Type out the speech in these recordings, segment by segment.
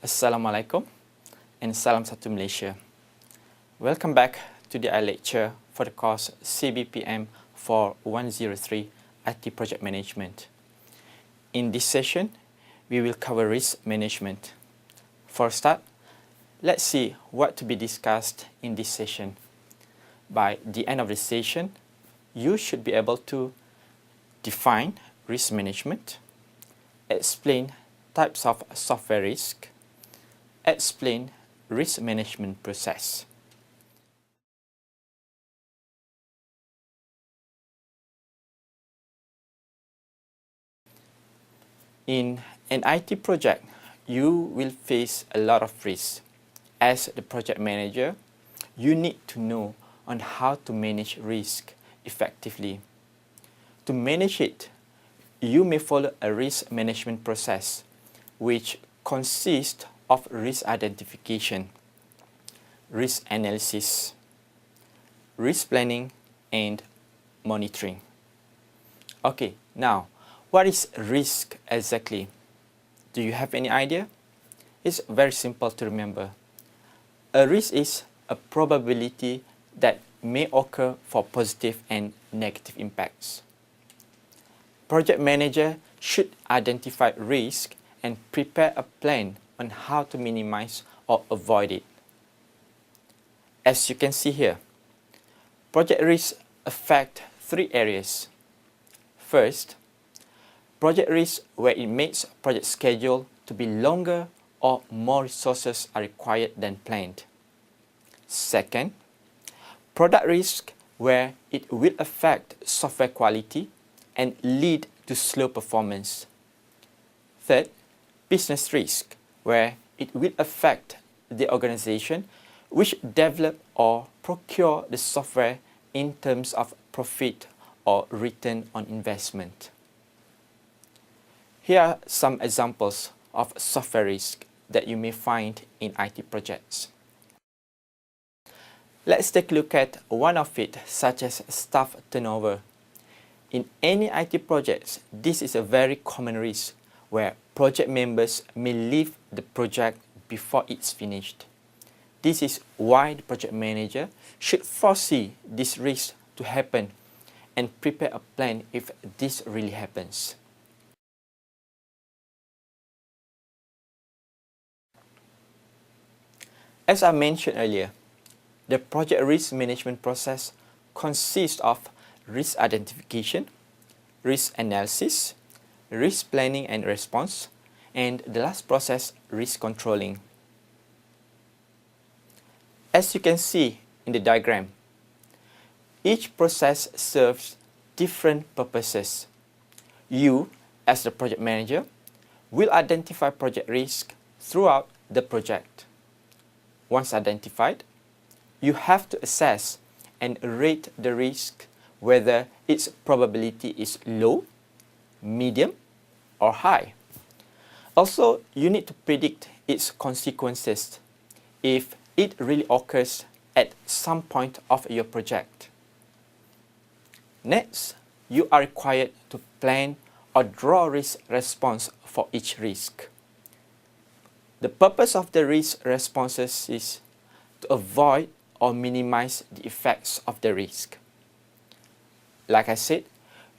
Assalamualaikum and Salam Satu Malaysia. Welcome back to the lecture for the course CBPM 4103 IT Project Management. In this session, we will cover risk management. For a start, let's see what to be discussed in this session. By the end of the session, you should be able to define risk management, explain types of software risk, explain risk management process. In an IT project, you will face a lot of risks. As the project manager, you need to know on how to manage risk effectively. To manage it, you may follow a risk management process, which consists of risk identification, risk analysis, risk planning, and monitoring. Okay, now, what is risk exactly? Do you have any idea? It's very simple to remember. A risk is a probability that may occur for positive and negative impacts. Project manager should identify risk and prepare a plan on how to minimize or avoid it. As you can see here, project risks affect three areas. First, project risk where it makes project schedule to be longer or more resources are required than planned. Second, product risk where it will affect software quality and lead to slow performance. Third, business risk where it will affect the organization which develop or procure the software in terms of profit or return on investment. Here are some examples of software risk that you may find in IT projects. Let's take a look at one of it, such as staff turnover. In any IT projects, this is a very common risk where project members may leave the project before it's finished. This is why the project manager should foresee this risk to happen and prepare a plan if this really happens. As I mentioned earlier, the project risk management process consists of risk identification, risk analysis, risk planning and response, and the last process, risk controlling. As you can see in the diagram, each process serves different purposes. You, as the project manager, will identify project risk throughout the project. Once identified, you have to assess and rate the risk whether its probability is low, medium, or high. Also, you need to predict its consequences if it really occurs at some point of your project. Next, you are required to plan or draw risk response for each risk. The purpose of the risk responses is to avoid or minimize the effects of the risk. Like I said,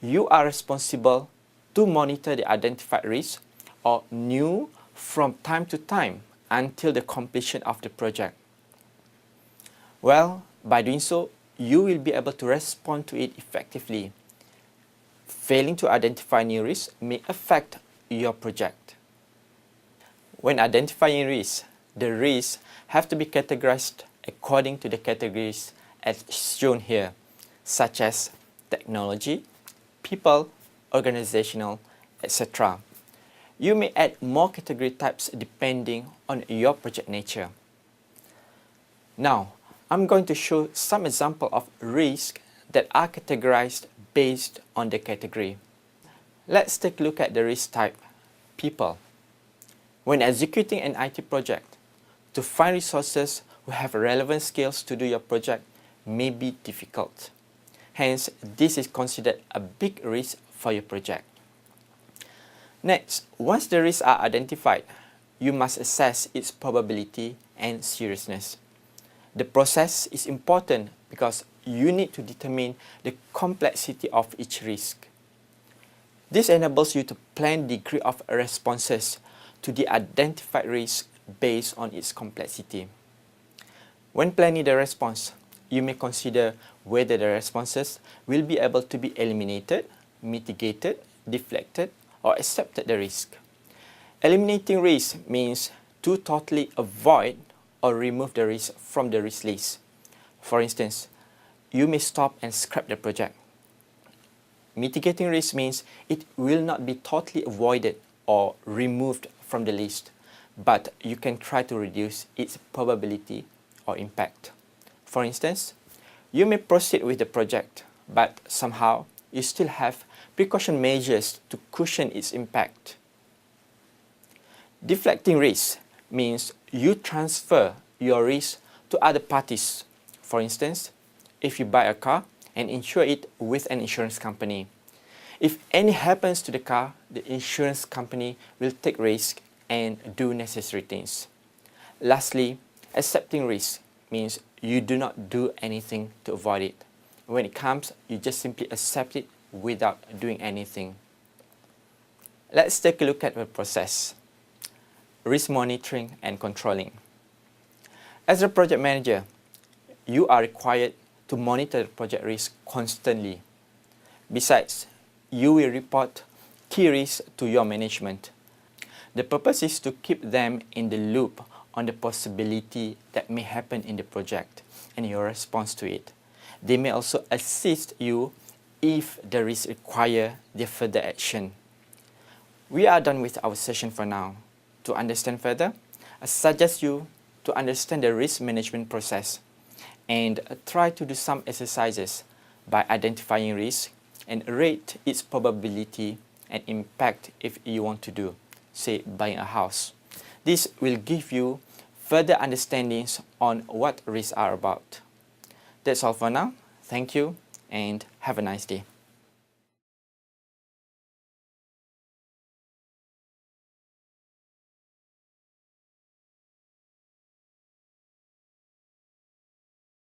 you are responsible to monitor the identified risk or new from time to time until the completion of the project. Well, by doing so, you will be able to respond to it effectively. Failing to identify new risks may affect your project. When identifying risks, the risks have to be categorized according to the categories as shown here, such as technology, people, organizational, etc. You may add more category types depending on your project nature. Now, I'm going to show some examples of risks that are categorized based on the category. Let's take a look at the risk type, people. When executing an IT project, to find resources who have relevant skills to do your project may be difficult. Hence, this is considered a big risk for your project. Next, once the risks are identified, you must assess its probability and seriousness. The process is important because you need to determine the complexity of each risk. This enables you to plan the degree of responses to the identified risk based on its complexity. When planning the response, you may consider whether the responses will be able to be eliminated, mitigated, deflected, or accepted the risk. Eliminating risk means to totally avoid or remove the risk from the risk list. For instance, you may stop and scrap the project. Mitigating risk means it will not be totally avoided or removed from the list, but you can try to reduce its probability or impact. For instance, you may proceed with the project, but somehow you still have precaution measures to cushion its impact. Deflecting risk means you transfer your risk to other parties. For instance, if you buy a car and insure it with an insurance company. If anything happens to the car, the insurance company will take risk and do necessary things. Lastly, accepting risk means you do not do anything to avoid it. When it comes, you just simply accept it without doing anything. Let's take a look at the process. Risk monitoring and controlling. As a project manager, you are required to monitor the project risk constantly. Besides, you will report key risks to your management. The purpose is to keep them in the loop on the possibility that may happen in the project and your response to it. They may also assist you if the risks require their further action. We are done with our session for now. To understand further, I suggest you to understand the risk management process and try to do some exercises by identifying risk and rate its probability and impact if you want to do, say, buying a house. This will give you further understandings on what risks are about. That's all for now. Thank you and have a nice day.